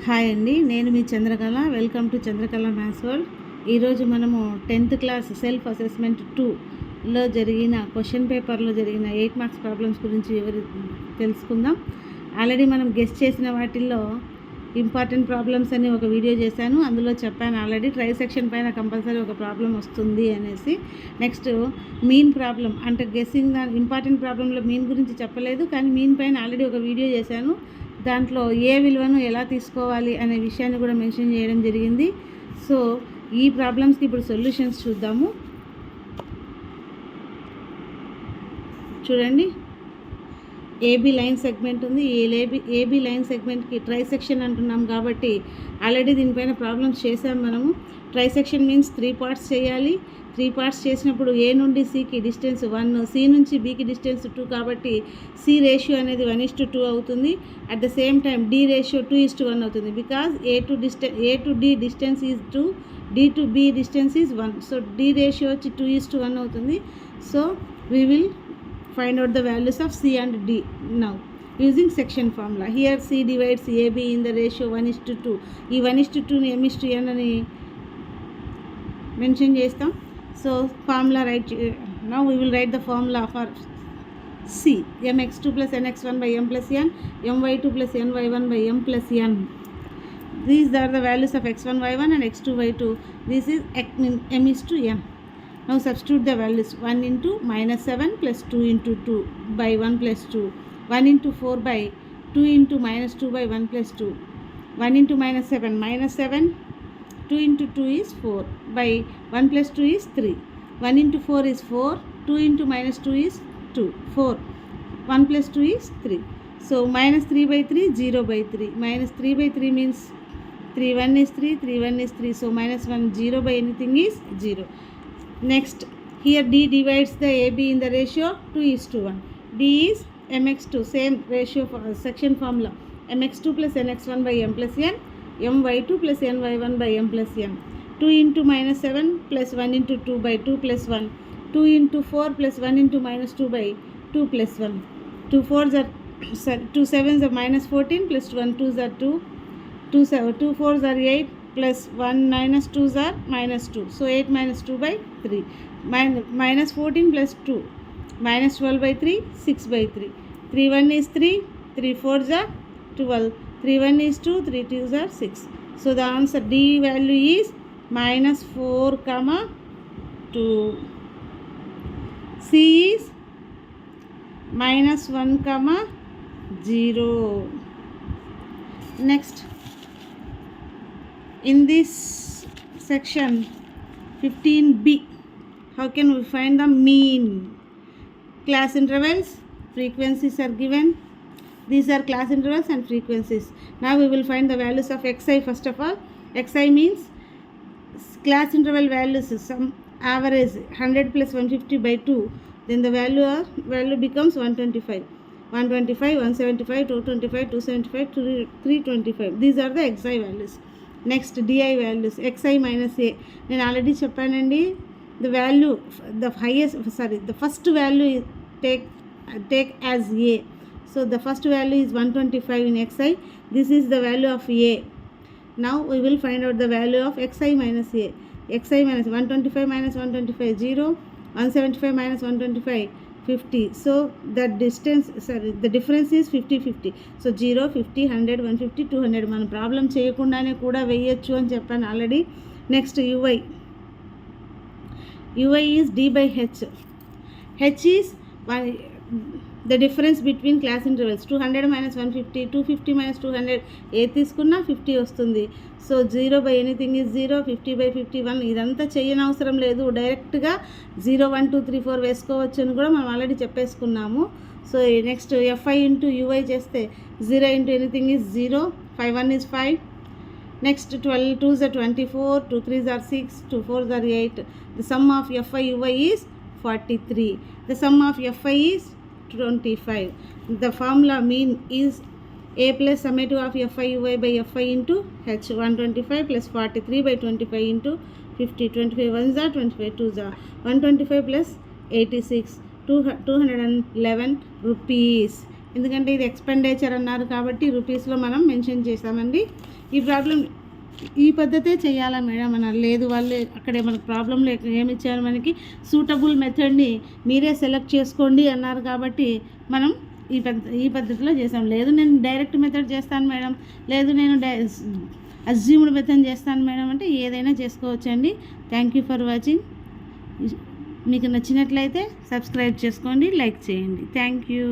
Hi అండి, నేను మీ Chandrakala. Welcome to Chandrakala maths world. ఈరోజు మనము 10th క్లాస్ సెల్ఫ్ అసెస్మెంట్ 2లో జరిగిన క్వశ్చన్ పేపర్లో జరిగిన 8 మార్క్స్ ప్రాబ్లమ్స్ గురించి తెలుసుకుందాం. ఆల్రెడీ మనం గెస్ట్ చేసిన వాటిల్లో ఇంపార్టెంట్ ప్రాబ్లమ్స్ అని ఒక వీడియో చేశాను. అందులో చెప్పాను ఆల్రెడీ ట్రై సెక్షన్ పైన కంపల్సరీ ఒక ప్రాబ్లం వస్తుంది అనేసి. నెక్స్ట్ మీన్ ప్రాబ్లం, అంటే గెస్సింగ్ దాని ఇంపార్టెంట్ ప్రాబ్లంలో మీన్ గురించి చెప్పలేదు, కానీ మీన్ పైన ఆల్రెడీ ఒక వీడియో చేశాను. దాంట్లో ఏ విలువను ఎలా తీసుకోవాలి అనే విషయాన్ని కూడా మెన్షన్ చేయడం జరిగింది. సో ఈ ప్రాబ్లమ్స్కి ఇప్పుడు సొల్యూషన్స్ చూద్దాము. చూడండి, ఏబీ లైన్ సెగ్మెంట్ ఉంది. ఏబీ లైన్ సెగ్మెంట్కి ట్రై సెక్షన్ అంటున్నాం కాబట్టి ఆల్రెడీ దీనిపైన ప్రాబ్లమ్స్ చేసాం మనము. ట్రై సెక్షన్ మీన్స్ 3 పార్ట్స్ చేయాలి. 3 పార్ట్స్ చేసినప్పుడు ఏ నుండి సికి డిస్టెన్స్ 1, సి నుంచి బికి డిస్టెన్స్ 2, కాబట్టి సి రేషియో అనేది 1:2 అవుతుంది. At the same time the ratio 2:1 అవుతుంది. Because A to D distance is 2, D to B distance is 1. So the ratio వచ్చి 2:1 అవుతుంది. So we will find out the values of C and D now using section formula. Here C divides AB in the ratio 1:2. ఈ 1:2ని M:n అని mention చేస్తాం. So formula right. Now we will write the formula for C. mx2 plus nx1 by m plus n, my2 plus ny1 by m plus n. These are the values of x1 y1 and x2 y2. This is m:n. Now substitute the values. 1 into -7 plus 2 into 2 by 1 plus 2. 1 into 4 by 2 into -2 by 1 plus 2. 1 into -7, 2 into 2 is 4 by 1 plus 2 is 3. 1 into 4 is 4, 2 into -2 is 2, 4. 1 plus 2 is 3. So -3 by 3, 0 by 3. -3 by 3 means 3 1 is 3, 3 1 is 3. So -1, 0 by anything is 0. Next, here D divides the AB in the ratio 2:1. D is mx2, same ratio for section formula. mx2 plus nx1 by m plus n, my2 plus ny1 by m plus n. 2 into -7 plus 1 into 2 by 2 plus 1. 2 into 4 plus 1 into -2 by 2 plus 1. 2 4s are, sorry, 2 7s are -14 plus 1 2s are 2. 2 4s are 8 plus 1 minus 2s are -2. So 8 minus 2 by 3. -14 plus 2. -12 by 3, 6 by 3. 3 1 is 3, 3 4s are 12. 3 1 is 2, 3 2s are 6. So the answer D value is -4, 2. C is -1, 0. Next, in this section 15B, how can we find the mean? Class intervals, frequencies are given. These are class intervals and frequencies. Now we will find the values of xi. First of all, xi means class interval values, some average 100 plus 150 by 2, then the value becomes 125, 175, 225, 275, 325. These are the xi values. Next DI values. xi minus a, నేను already చెప్పానండి. The value, the first value take as a. So the first value is 125 in xi. This is the value of a. Now we will find out the value of xi minus a. xi minus 125 minus 125, 0. 175 minus 125, 50. So the difference is 50. So 0, 50, 100, 150, 200. మనం problem చేయకుండానే కూడా వేయచ్చు అని చెప్పాను already. Next ui is d by h. h is the difference between class intervals. 200 minus 150, 250 minus 200, ఏ తీసుకున్నా 50 వస్తుంది. So 0 by anything is 0, 50 by 51. ఇదంతా చేయనవసరం లేదు, డైరెక్ట్గా 0 1 2 3 4 వేసుకోవచ్చు అని కూడా మనం ఆల్రెడీ చెప్పేసుకున్నాము. So next fi into ui చేస్తే 0 into anything is 0, 5 1 is 5. Next 12 2s are 24, 2 3s are 6, 2 4s are 8. The sum of fi ui is 43. The sum of fi is 25. The formula mean is a plus summative of fi ui by fi into h. 125 plus 43 by 25 into 50. 25 1s are 25 2s are 125 plus 86, 211 rupees. ఎందుకంటే ఇది expenditure అన్నారు కాబట్టి రూపీస్లో మనం mention చేసామండి. ఈ problem ఈ పద్ధతే చేయాలా మేడం అన్నారు. లేదు, వాళ్ళు అక్కడే మనకు ప్రాబ్లంలో ఏమి ఇచ్చారు, మనకి సూటబుల్ మెథడ్ని మీరే సెలెక్ట్ చేసుకోండి అన్నారు కాబట్టి మనం ఈ పద్ధతిలో చేసాం. లేదు నేను డైరెక్ట్ మెథడ్ చేస్తాను మేడం, లేదు నేను అజ్యూమ్డ్ మెథడ్ చేస్తాను మేడం అంటే ఏదైనా చేసుకోవచ్చండి. Thank you for watching. మీకు నచ్చినట్లయితే సబ్స్క్రైబ్ చేసుకోండి, లైక్ చేయండి. Thank you.